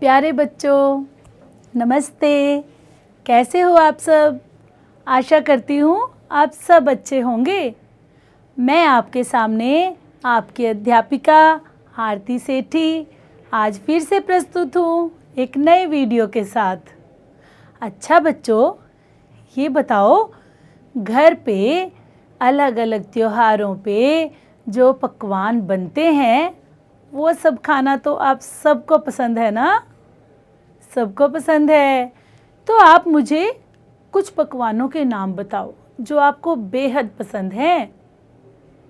प्यारे बच्चों, नमस्ते। कैसे हो आप सब? आशा करती हूँ आप सब अच्छे होंगे। मैं आपके सामने आपकी अध्यापिका आरती सेठी आज फिर से प्रस्तुत हूँ एक नए वीडियो के साथ। अच्छा बच्चों, ये बताओ, घर पे अलग अलग त्योहारों पे जो पकवान बनते हैं वो सब खाना तो आप सबको पसंद है ना? सबको पसंद है। तो आप मुझे कुछ पकवानों के नाम बताओ जो आपको बेहद पसंद हैं।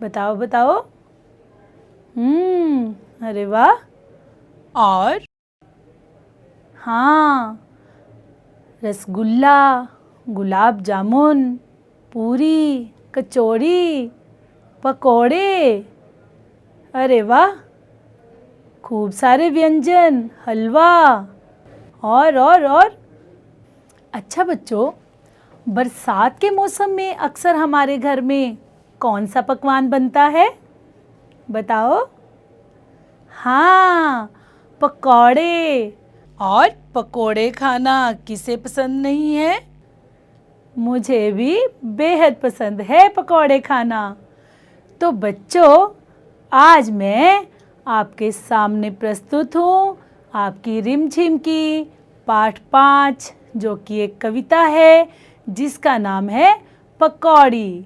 बताओ बताओ। अरे वाह। और हाँ, रसगुल्ला, गुलाब जामुन, पूरी, कचौड़ी, पकोड़े। अरे वाह, खूब सारे व्यंजन, हलवा और। अच्छा बच्चों, बरसात के मौसम में अक्सर हमारे घर में कौन सा पकवान बनता है? बताओ। हाँ, पकौड़े। और पकोड़े खाना किसे पसंद नहीं है? मुझे भी बेहद पसंद है पकोड़े खाना। तो बच्चों, आज मैं आपके सामने प्रस्तुत हूँ आपकी रिमझिम की पाठ 5, जो कि एक कविता है जिसका नाम है पकौड़ी,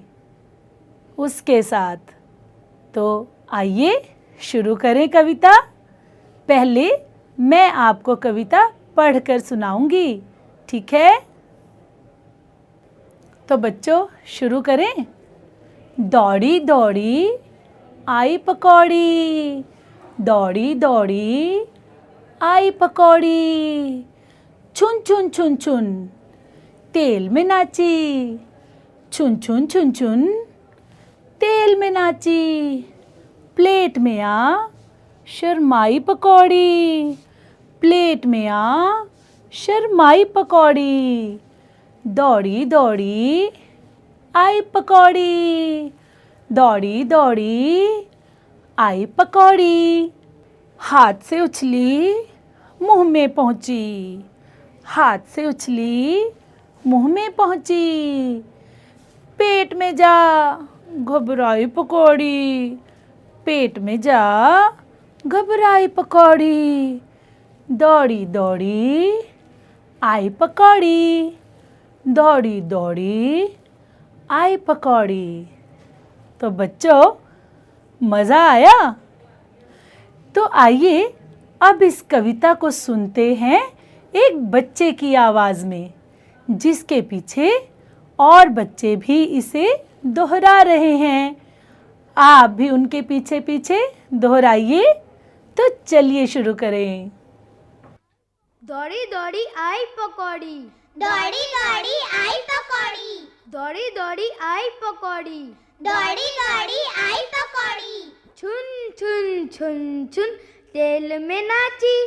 उसके साथ। तो आइए शुरू करें कविता। पहले मैं आपको कविता पढ़कर सुनाऊंगी, ठीक है? तो बच्चों शुरू करें। दौड़ी दौड़ी आई पकौड़ी, दौड़ी दौड़ी आई पकौड़ी, छुन छुन छुन छुन तेल में नाची, छुन छुन छुन छुन तेल में नाची। प्लेट में आ शर्माई पकौड़ी, प्लेट में आ शर्माई पकौड़ी, दौड़ी दौड़ी आई पकौड़ी, दौड़ी दौड़ी आई पकौड़ी। हाथ से उछली मुंह में पहुंची, हाथ से उछली मुंह में पहुंची। पेट में जा घबराई पकौड़ी, पेट में जा घबराई पकौड़ी, दौड़ी दौड़ी आई पकौड़ी, दौड़ी दौड़ी आई पकौड़ी। तो बच्चों, मज़ा आया? तो आइए अब इस कविता को सुनते हैं एक बच्चे की आवाज़ में, जिसके पीछे और बच्चे भी इसे दोहरा रहे हैं। आप भी उनके पीछे पीछे दोहराइए। तो चलिए शुरू करें। दौड़ी दौड़ी आई पकौड़ी, दौड़ी दौड़ी आई पकौड़ी, दौड़ी दौड़ी आई पकौड़ी, दौड़ी दौड़ी आई पकौड़ी। छुन छुन छुन छुन तेल में नाची,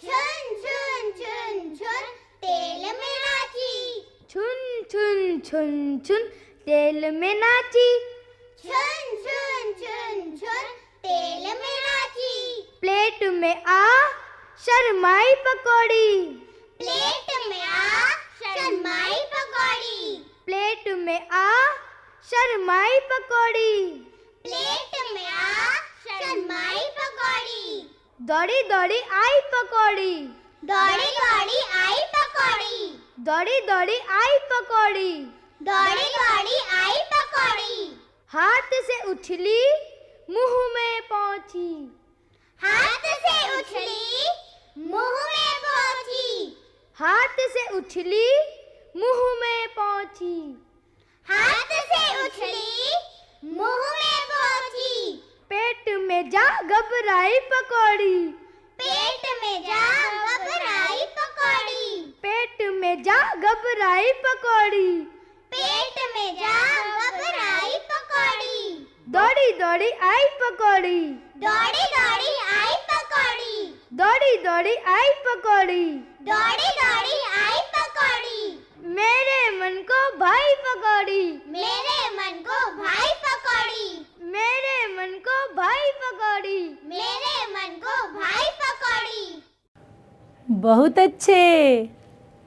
छुन छुन छुन छुन तेल में नाची, छुन छुन छुन छुन तेल में नाची। छुन छुन छुन छुन तेल में नाची। प्लेट में आ शर्माई पकौड़ी, प्लेट में आ शर्माई पकौड़ी, प्लेट में आ शर्माई पकौड़ी, प्लेट में आ शर्माई पकौड़ी। दौड़ी दौड़ी आई पकौड़ी, दौड़ी दौड़ी आई पकौड़ी, दौड़ी दौड़ी आई पकौड़ी, दौड़ी दौड़ी आई पकौड़ी। हाथ से उछली मुंह में पहुंची, हाथ से उछली मुंह में पहुंची, हाथ से उछली मुंह में पहुंची, हाथ से उछली मुंह में पहुंची। पेट में जा घबराई पकौड़ी, पेट में जा घबराई पकौड़ी, पेट में जा घबराई पकौड़ी, पेट में जा घबराई पकौड़ी। दौड़ी दौड़ी आई पकौड़ी, दौड़ी दौड़ी आई पकौड़ी, दौड़ी दौड़ी आई पकौड़ी, दौड़ी दौड़ी आई पकौड़ी। मेरे मन को भाई पकौड़ी, मेरे मन को भाई पकौड़ी, मेरे मन को भाई पकौड़ी, मेरे मन को भाई पकौड़ी। बहुत अच्छे।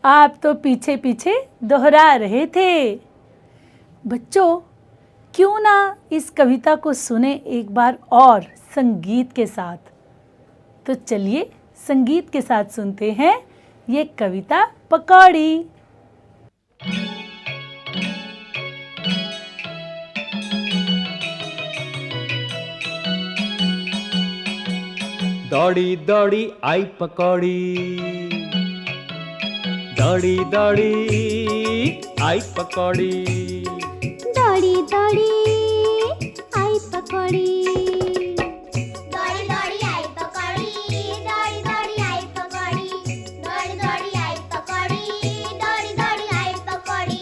आप तो पीछे पीछे दोहरा रहे थे। बच्चों, क्यों ना इस कविता को सुने एक बार और संगीत के साथ। तो चलिए संगीत के साथ सुनते हैं ये कविता पकौड़ी। दौड़ी दौड़ी आई पकौड़ी, दौड़ी दौड़ी आई पकौड़ी, दौड़ी दौड़ी आई पकौड़ी, दौड़ी दौड़ी आई पकौड़ी, दौड़ी दौड़ी आई पकौड़ी, दौड़ी दौड़ी आई पकौड़ी, दौड़ी दौड़ी आई पकौड़ी।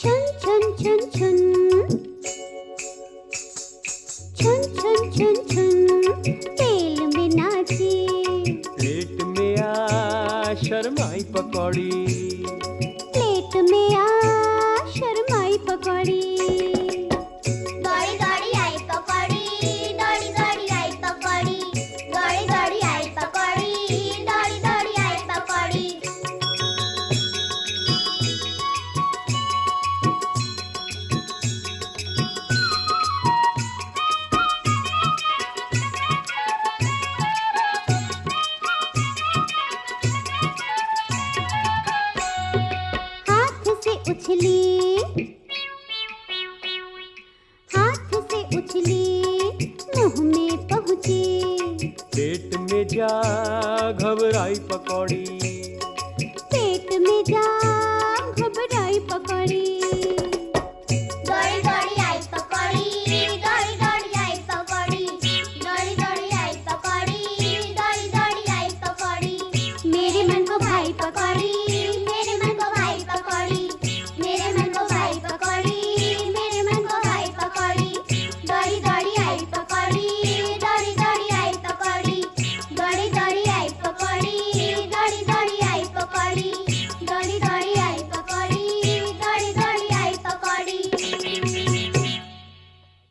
छुन छुन छुन छुन छुन छुन छुन छुन तेल में नाची, प्लेट में आ शर्माई पकौड़ी, प्लेट में आ शर्माई पकौड़ी, दौड़ी दौड़ी आई पकौड़ी, दौड़ी दौड़ी आई पकौड़ी, दौड़ी दौड़ी आई पकौड़ी, दौड़ी दौड़ी आई पकौड़ी। हाथ से उछली, हाथ से उछली, मुंह में पहुंची, पेट में जा घबराई पकौड़ी, पेट में जा घबराई पकौड़ी, दौड़ी दौड़ी आई पकौड़ी, दौड़ी दौड़ी आई पकौड़ी, दौड़ी दौड़ी आई पकौड़ी, दौड़ी दौड़ी आई पकौड़ी। मेरे मन को भाई पकौड़ी, मेरे मन को भाई पकौड़ी, मेरे मन को भाई पकौड़ी, मेरे मन को भाई पकौड़ी, दौड़ी दौड़ी आई पकौड़ी, दौड़ी दौड़ी आई पकौड़ी, दौड़ी दौड़ी आई पकौड़ी, दौड़ी दौड़ी आई पकौड़ी, दौड़ी दौड़ी आई पकौड़ी, दौड़ी दौड़ी आई पकौड़ी।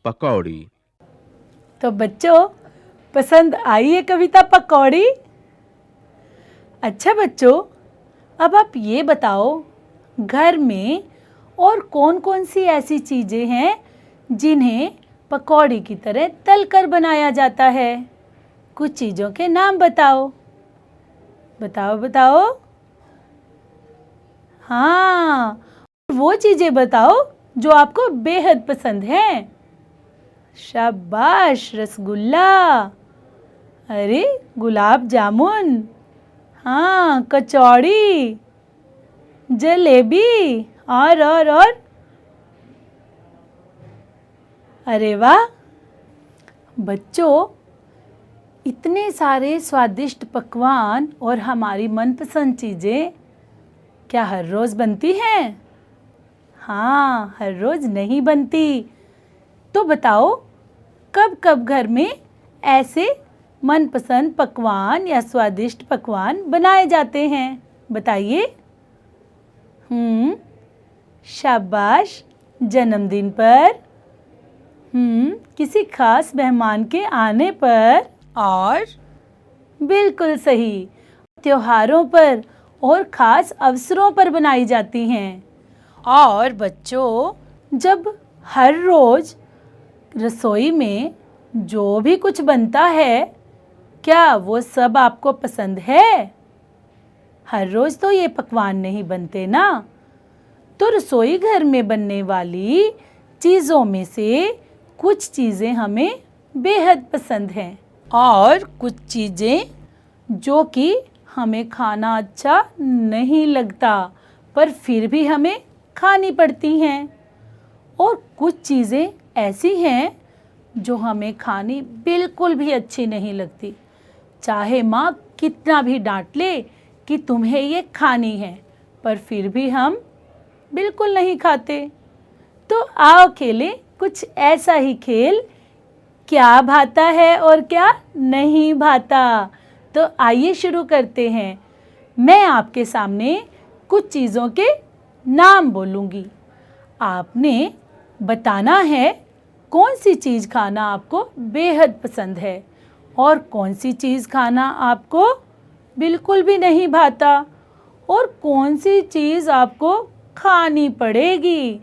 पकौड़ी। तो बच्चों, पसंद आई ये कविता पकौड़ी? अच्छा बच्चों, अब आप ये बताओ, घर में और कौन कौन सी ऐसी चीज़ें हैं जिन्हें पकौड़ी की तरह तलकर बनाया जाता है? कुछ चीज़ों के नाम बताओ। बताओ बताओ। हाँ, वो चीज़ें बताओ जो आपको बेहद पसंद हैं। शाबाश, रसगुल्ला, अरे गुलाब जामुन, हाँ कचौड़ी, जलेबी, और अरे वाह बच्चों, इतने सारे स्वादिष्ट पकवान और हमारी मनपसंद चीज़ें क्या हर रोज़ बनती हैं? हाँ, हर रोज़ नहीं बनती। तो बताओ, कब कब घर में ऐसे मनपसंद पकवान या स्वादिष्ट पकवान बनाए जाते हैं? बताइए। शाबाश, जन्मदिन पर, किसी खास मेहमान के आने पर, और बिल्कुल सही, त्योहारों पर और ख़ास अवसरों पर बनाई जाती हैं। और बच्चों, जब हर रोज़ रसोई में जो भी कुछ बनता है, क्या वो सब आपको पसंद है? हर रोज़ तो ये पकवान नहीं बनते ना। तो रसोई घर में बनने वाली चीज़ों में से कुछ चीज़ें हमें बेहद पसंद हैं और कुछ चीज़ें जो कि हमें खाना अच्छा नहीं लगता पर फिर भी हमें खानी पड़ती हैं, और कुछ चीज़ें ऐसी हैं जो हमें खानी बिल्कुल भी अच्छी नहीं लगती, चाहे माँ कितना भी डांट ले कि तुम्हें ये खानी है, पर फिर भी हम बिल्कुल नहीं खाते। तो आओ खेलें कुछ ऐसा ही खेल, क्या भाता है और क्या नहीं भाता। तो आइए शुरू करते हैं। मैं आपके सामने कुछ चीज़ों के नाम बोलूँगी। आपने बताना है कौन सी चीज़ खाना आपको बेहद पसंद है और कौन सी चीज़ खाना आपको बिल्कुल भी नहीं भाता और कौन सी चीज़ आपको खानी पड़ेगी।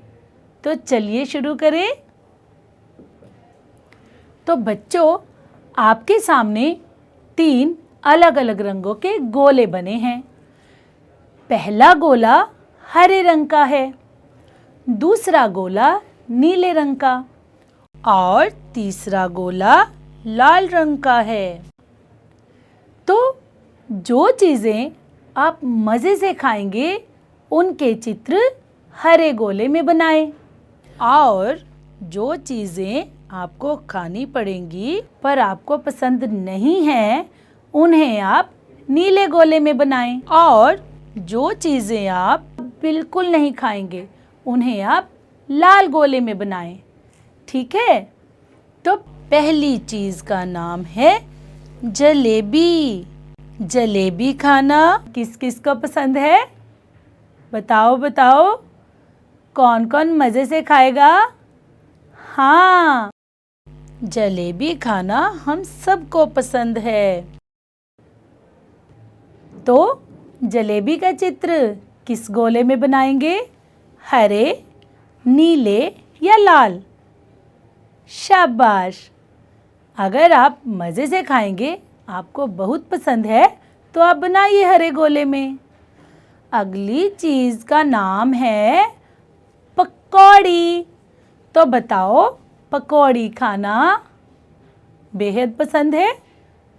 तो चलिए शुरू करें। तो बच्चों, आपके सामने 3 अलग अलग रंगों के गोले बने हैं। पहला गोला हरे रंग का है, दूसरा गोला नीले रंग का और तीसरा गोला लाल रंग का है। तो जो चीज़ें आप मज़े से खाएंगे उनके चित्र हरे गोले में बनाएं और जो चीज़ें आपको खानी पड़ेंगी पर आपको पसंद नहीं है उन्हें आप नीले गोले में बनाएं और जो चीज़ें आप बिल्कुल नहीं खाएंगे उन्हें आप लाल गोले में बनाएं। ठीक है? तो पहली चीज़ का नाम है जलेबी। जलेबी खाना किस किस को पसंद है? बताओ बताओ, कौन कौन मज़े से खाएगा? हाँ, जलेबी खाना हम सबको पसंद है। तो जलेबी का चित्र किस गोले में बनाएंगे? हरे, नीले या लाल? शाबाश! अगर आप मज़े से खाएंगे, आपको बहुत पसंद है, तो आप बनाइए हरे गोले में। अगली चीज़ का नाम है पकौड़ी। तो बताओ, पकौड़ी खाना बेहद पसंद है?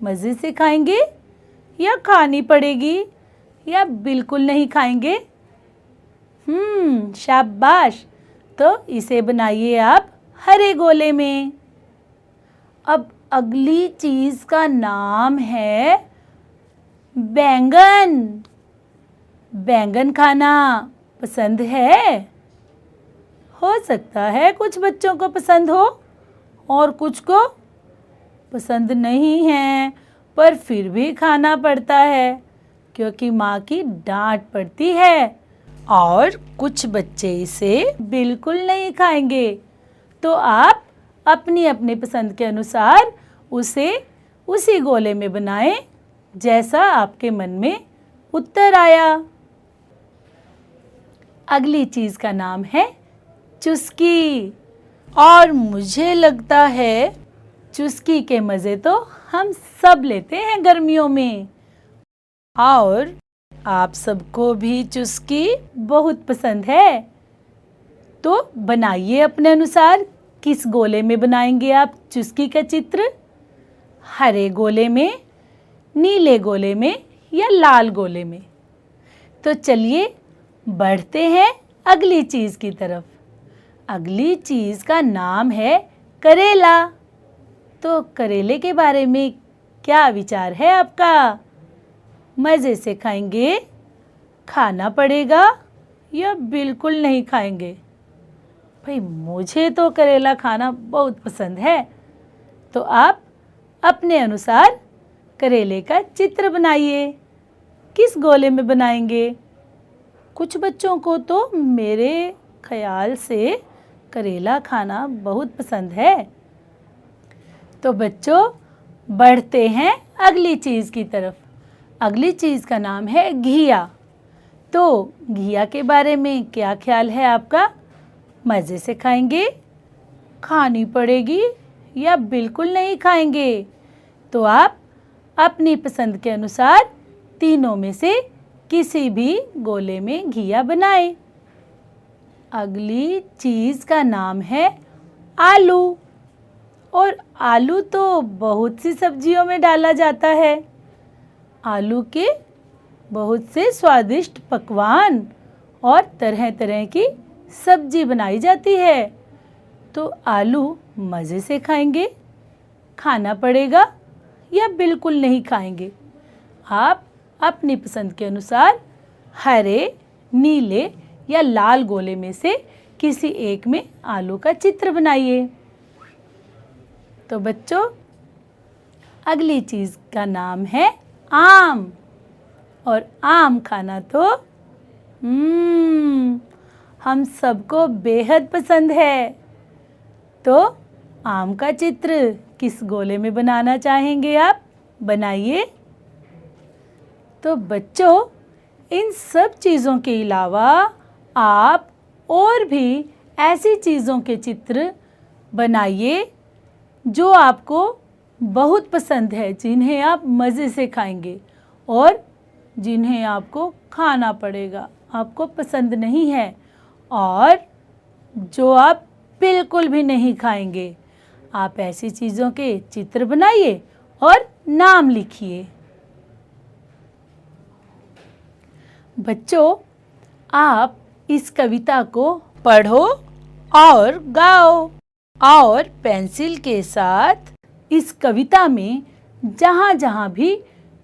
मज़े से खाएंगे या खानी पड़ेगी या बिल्कुल नहीं खाएंगे? शाबाश! तो इसे बनाइए आप हरे गोले में। अब अगली चीज़ का नाम है बैंगन। बैंगन खाना पसंद है? हो सकता है कुछ बच्चों को पसंद हो और कुछ को पसंद नहीं है, पर फिर भी खाना पड़ता है क्योंकि माँ की डांट पड़ती है और कुछ बच्चे इसे बिल्कुल नहीं खाएंगे। तो आप अपनी अपनी पसंद के अनुसार उसे उसी गोले में बनाएं जैसा आपके मन में उत्तर आया। अगली चीज़ का नाम है चुस्की और मुझे लगता है चुस्की के मज़े तो हम सब लेते हैं गर्मियों में और आप सबको भी चुस्की बहुत पसंद है। तो बनाइए अपने अनुसार। किस गोले में बनाएंगे आप चुस्की का चित्र? हरे गोले में, नीले गोले में या लाल गोले में? तो चलिए बढ़ते हैं अगली चीज़ की तरफ। अगली चीज़ का नाम है करेला। तो करेले के बारे में क्या विचार है आपका? मज़े से खाएंगे, खाना पड़ेगा या बिल्कुल नहीं खाएंगे? भाई, मुझे तो करेला खाना बहुत पसंद है। तो आप अपने अनुसार करेले का चित्र बनाइए। किस गोले में बनाएंगे? कुछ बच्चों को तो मेरे ख्याल से करेला खाना बहुत पसंद है। तो बच्चों, बढ़ते हैं अगली चीज़ की तरफ। अगली चीज़ का नाम है घिया। तो घिया के बारे में क्या ख्याल है आपका? मज़े से खाएंगे, खानी पड़ेगी या बिल्कुल नहीं खाएंगे? तो आप अपनी पसंद के अनुसार तीनों में से किसी भी गोले में घिया बनाएं। अगली चीज़ का नाम है आलू और आलू तो बहुत सी सब्जियों में डाला जाता है। आलू के बहुत से स्वादिष्ट पकवान और तरह तरह की सब्जी बनाई जाती है। तो आलू मज़े से खाएंगे, खाना पड़ेगा या बिल्कुल नहीं खाएंगे? आप अपनी पसंद के अनुसार हरे, नीले या लाल गोले में से किसी एक में आलू का चित्र बनाइए। तो बच्चों, अगली चीज़ का नाम है आम, और आम खाना तो हम सबको बेहद पसंद है। तो आम का चित्र किस गोले में बनाना चाहेंगे आप? बनाइए। तो बच्चों, इन सब चीज़ों के अलावा आप और भी ऐसी चीज़ों के चित्र बनाइए जो आपको बहुत पसंद है, जिन्हें आप मज़े से खाएंगे और जिन्हें आपको खाना पड़ेगा, आपको पसंद नहीं है, और जो आप बिल्कुल भी नहीं खाएंगे। आप ऐसी चीज़ों के चित्र बनाइए और नाम लिखिए। बच्चों, आप इस कविता को पढ़ो और गाओ, और पेंसिल के साथ इस कविता में जहाँ जहाँ भी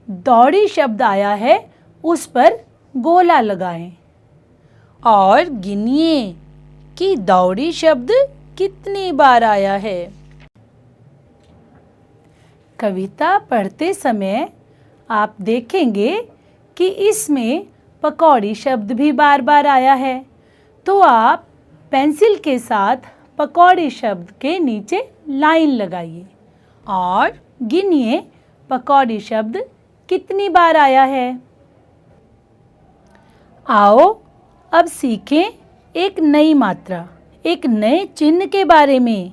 दौड़ी शब्द आया है उस पर गोला लगाएं और गिनिए कि दौड़ी शब्द कितनी बार आया है। कविता पढ़ते समय आप देखेंगे कि इसमें पकौड़ी शब्द भी बार बार आया है, तो आप पेंसिल के साथ पकौड़ी शब्द के नीचे लाइन लगाइए और गिनिए पकौड़ी शब्द कितनी बार आया है। आओ अब सीखें एक नई मात्रा, एक नए चिन्ह के बारे में।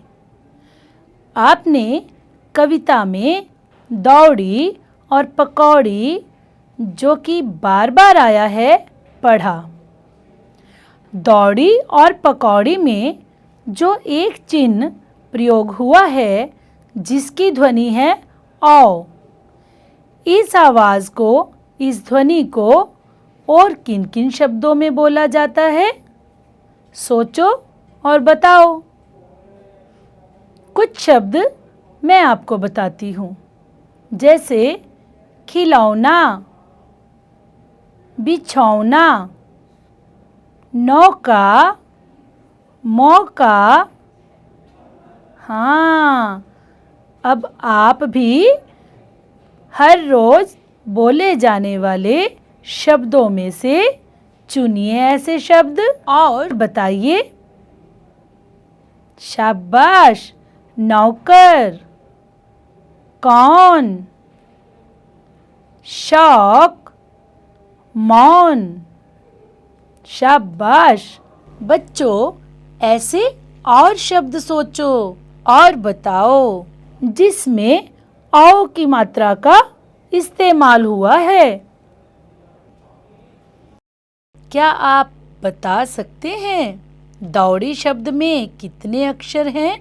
आपने कविता में दौड़ी और पकौड़ी, जो कि बार बार आया है, पढ़ा। दौड़ी और पकौड़ी में जो एक चिन्ह प्रयोग हुआ है, जिसकी ध्वनि है औ, इस आवाज़ को, इस ध्वनि को और किन किन शब्दों में बोला जाता है? सोचो और बताओ। कुछ शब्द मैं आपको बताती हूँ, जैसे खिलौना, बिछौना, नौका, मौका। हाँ, अब आप भी हर रोज बोले जाने वाले शब्दों में से चुनिए ऐसे शब्द और बताइए। शाबाश! नौकर, कौन, शौक, मौन। शाबाश! बच्चों, ऐसे और शब्द सोचो और बताओ जिसमें औ की मात्रा का इस्तेमाल हुआ है। क्या आप बता सकते हैं दौड़ी शब्द में कितने अक्षर हैं?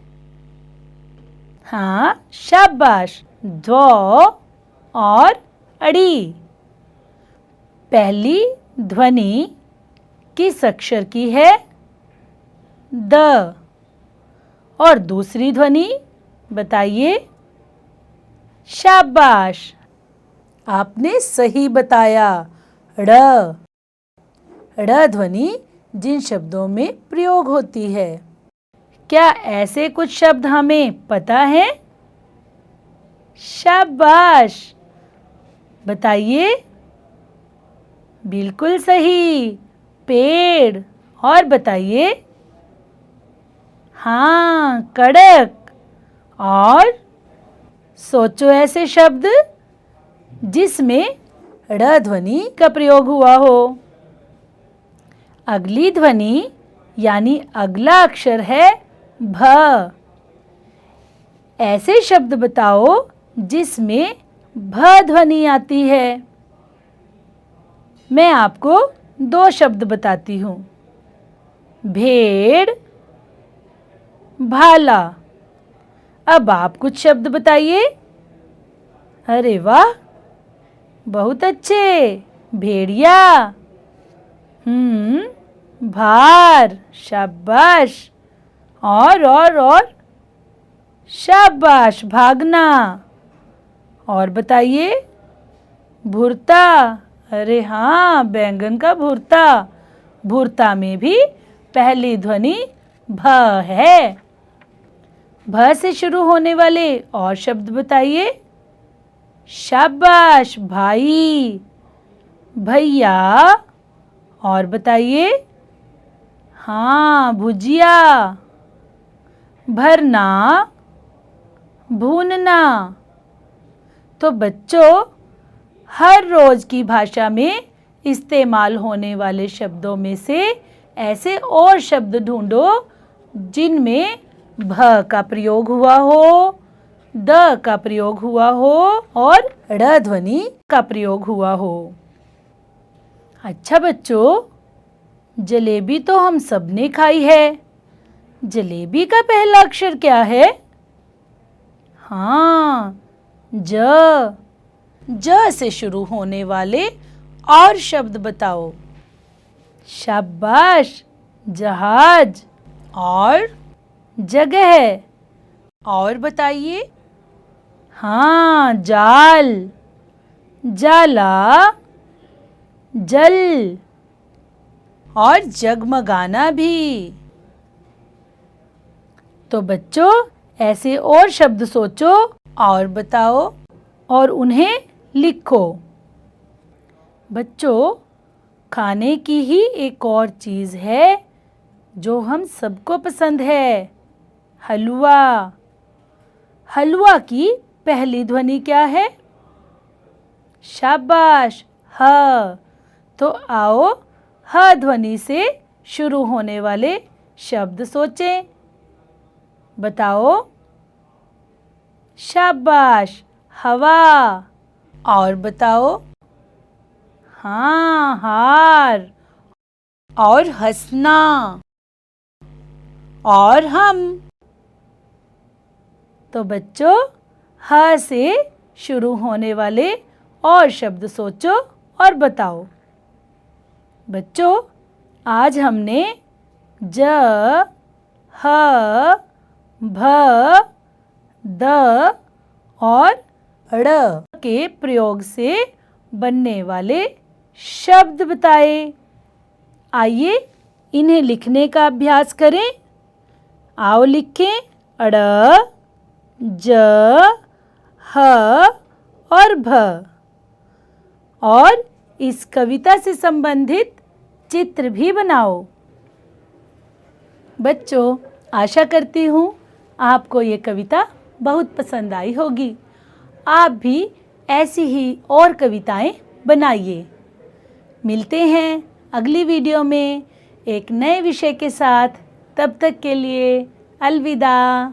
हाँ, शाबाश! ध्व और अड़ी। पहली ध्वनि किस अक्षर की है? द। और दूसरी ध्वनि बताइए। शाबाश! आपने सही बताया, ड़। ड़ ध्वनि जिन शब्दों में प्रयोग होती है। क्या ऐसे कुछ शब्द हमें पता है? शाबाश! बताइए। बिल्कुल सही, पेड़। और बताइए। हाँ, कड़क। और सोचो ऐसे शब्द जिसमें ड़ ध्वनि का प्रयोग हुआ हो। अगली ध्वनि यानी अगला अक्षर है भ। ऐसे शब्द बताओ जिसमें भ ध्वनि आती है। मैं आपको दो शब्द बताती हूँ, भेड़, भाला। अब आप कुछ शब्द बताइए। अरे वाह, बहुत अच्छे। भेड़िया, भार। शाबाश! और शाबाश! भागना। और बताइए। भुरता। अरे हाँ, बैंगन का भुरता। भुरता में भी पहली ध्वनि भ है। भ से शुरू होने वाले और शब्द बताइए। शाबाश भाई, भैया। और बताइए। हाँ, भुजिया, भरना, भूनना। तो बच्चों, हर रोज की भाषा में इस्तेमाल होने वाले शब्दों में से ऐसे और शब्द ढूंढो जिनमें भ का प्रयोग हुआ हो, द का प्रयोग हुआ हो और ड़ ध्वनि का प्रयोग हुआ हो। अच्छा बच्चों, जलेबी तो हम सबने खाई है। जलेबी का पहला अक्षर क्या है? हाँ, ज से शुरू होने वाले और शब्द बताओ। शाबाश, जहाज और जगह। और बताइए। हाँ, जाल, जाला, जल और जगमगाना भी। तो बच्चों, ऐसे और शब्द सोचो और बताओ और उन्हें लिखो। बच्चों, खाने की ही एक और चीज़ है जो हम सबको पसंद है, हलवा। हलवा की पहली ध्वनि क्या है? शाबाश, ह। तो आओ ह ध्वनि से शुरू होने वाले शब्द सोचें। बताओ। शाबाश, हवा। और बताओ। हाँ, हार और हंसना और हम। तो बच्चों, ह से शुरू होने वाले और शब्द सोचो और बताओ। बच्चों, आज हमने ज, ह, भ, द और ड़ के प्रयोग से बनने वाले शब्द बताए। आइए इन्हें लिखने का अभ्यास करें। आओ लिखें। अड़, ज, ह और भ। और इस कविता से संबंधित चित्र भी बनाओ। बच्चों, आशा करती हूँ आपको ये कविता बहुत पसंद आई होगी। आप भी ऐसी ही और कविताएं बनाइए। मिलते हैं अगली वीडियो में एक नए विषय के साथ। तब तक के लिए अलविदा।